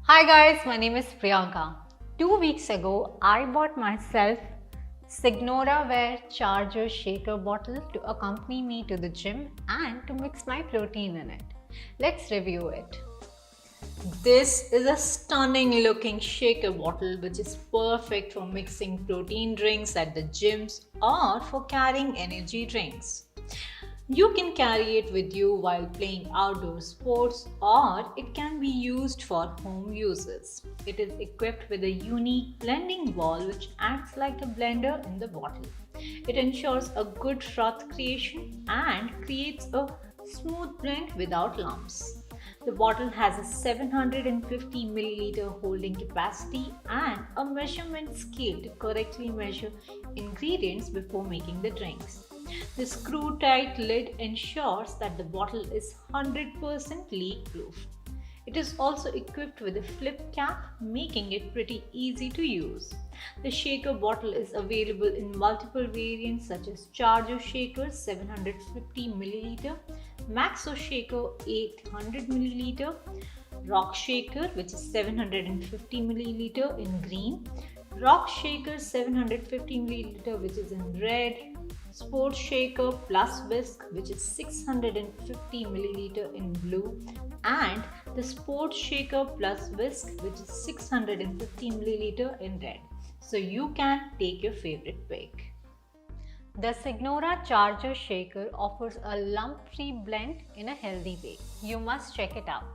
Hi guys, my name is Priyanka. 2 weeks ago, I bought myself SignoraWare charger shaker bottle to accompany me to the gym and to mix my protein in it. Let's review it. This is a stunning looking shaker bottle which is perfect for mixing protein drinks at the gyms or for carrying energy drinks. You can carry it with you while playing outdoor sports or it can be used for home uses. It is equipped with a unique blending ball which acts like a blender in the bottle. It ensures a good froth creation and creates a smooth blend without lumps. The bottle has a 750 milliliter holding capacity and a measurement scale to correctly measure ingredients before making the drinks. The screw-tight lid ensures that the bottle is 100% leak-proof. It is also equipped with a flip cap, making it pretty easy to use. The shaker bottle is available in multiple variants such as Charger Shaker 750 ml, Maxo Shaker 800 ml, Rock Shaker which is 750 ml in green, Rock Shaker 750 ml which is in red, Sports Shaker plus Whisk which is 650 ml in blue, and the Sports Shaker plus Whisk which is 650 ml in red. So you can take your favorite pick. The Signora Charger Shaker offers a lump-free blend in a healthy way. You must check it out.